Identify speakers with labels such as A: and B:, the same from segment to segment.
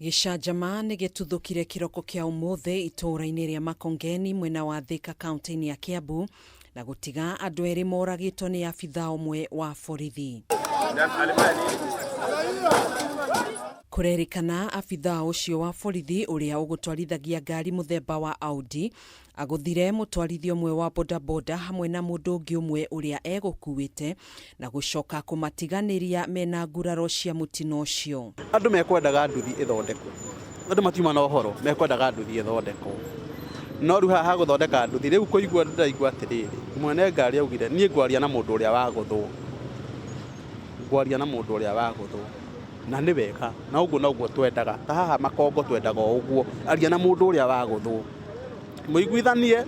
A: Gicajama nĩ gĩtuthũkire kĩroko kĩa ũmũthĩ itũũra-inĩ rĩa Makongeni mwena wa Thika kaunti-inĩ ya Kiambu na gũtiga andũ erĩ moragĩtwo nĩ abithaa ũmwe wa borithi. Kũrerĩkana abithaa ũcio wa borithi ũrĩa ũgũtwarithagia ngari mũthemba wa Audi agũthire mũtwarithia ũmwe wa bodaboda hamwe na mũndũ ũngĩ ũmwe ũrĩa egũkuĩte na gũcoka kũmatiganĩria mena nguraro cia mũtino ũcio.
B: Andũ mekwendaga nduthi ĩthondekwo. Andũ matiuma na ũhoro, mekwendaga nduthi ĩthondekwo. No rĩu haha gũthondeka nduthi rĩu kũigua ndĩraigua atĩrĩrĩ. Mwene ngari augire niĩ ngwaria na mũndũ ũrĩa wagũthwo. Ngwaria na mũndũ ũrĩa wagũthwo. Na nĩ wega, na ũguo noguo twendaga. Ta haha Makongo twendaga ũguo, aria na mũndũ ũrĩa wagũthwo. Mũiguithanie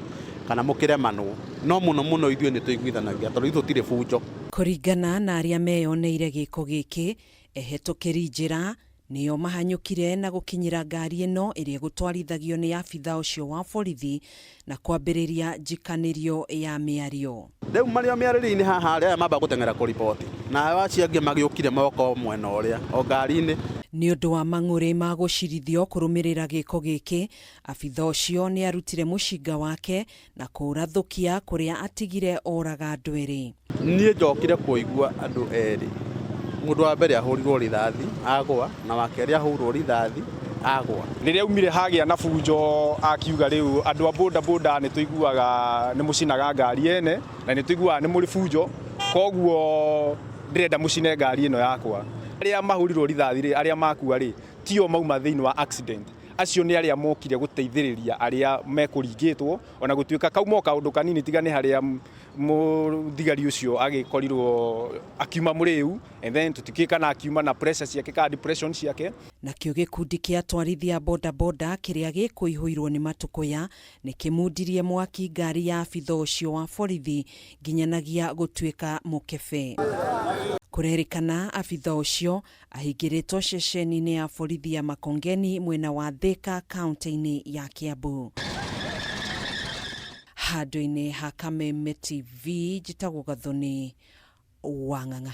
B: kana mũkĩremanwo. No mũno ithuĩ nĩ tũiguithanagia tondũ ithuĩ tũtirĩ bunjo.
A: Kũringana na arĩa meyoneire gĩko gĩkĩ, ehetũkĩri njĩra nĩo mahanyũkire na gũkinyĩra ngari ĩno ĩrĩa gũtwarithagio nĩ abithaa ũcio wa borithi na kwambĩrĩria njikanĩrio ya mĩario.
B: Rĩu marĩ o mĩarĩrio-inĩ haha arĩa mamba gũteng'era kũriboti na acio angĩ magĩũkire moko mwena ũrĩa o ngari-inĩ.
A: Nĩ ũndũ wa mang'ũrĩ ma gũcirithio kũrũmĩrĩra gĩko gĩkĩ, abithaa ũcio nĩ arutire mũcinga wake na kũũrathũkia kũrĩa atigire oraga andũ erĩ.
B: Niĩ njokire kũigua andũ erĩ. Mũndũ wa mbere ahũrirwo rithathi agwa na wa kerĩ ahũrirwo rithathi agwa.
C: Rĩrĩa umire hagĩa na bunjo akiuga rĩu andũ a boda nĩ tũiguaga nĩ mũcinaga ngari ene na nĩ tũiguaga nĩ mũrĩ bunjo, koguo ndĩrenda mũcine ngari ĩno yakwa. Arĩa mahũrirwo rithathi rĩ, arĩa makua rĩ, tio mauma thĩinĩ wa accident. Acio nĩ arĩa mokire gũteithĩrĩria arĩa mekũringĩtwo, ona gũtuĩka kauma kaũndũ kanini tiga nĩ harĩa mũthigari ũcio agĩkorirwo akiuma mũrĩu, and then tũtikĩĩ kana akiuma na pressure ciake kana depression ciake.
A: Nakĩo gĩkundi kĩa atwarithia bodaboda kĩrĩa gĩkũihũirwo nĩ matũkũya nĩ kĩmundirie mwaki ngari ya abithaa ũcio wa borithi nginyanagia gũtuĩka mũkebe. Kũrerĩkana abithaa ũcio ahingĩrĩtwo ceceni-inĩ ya borithi ya Makongeni mwena wa Thika kaunti-inĩ ya Kiambu. Handũ-inĩ ha Kameme TV njĩtagwo Gathoni Wang'ang'a.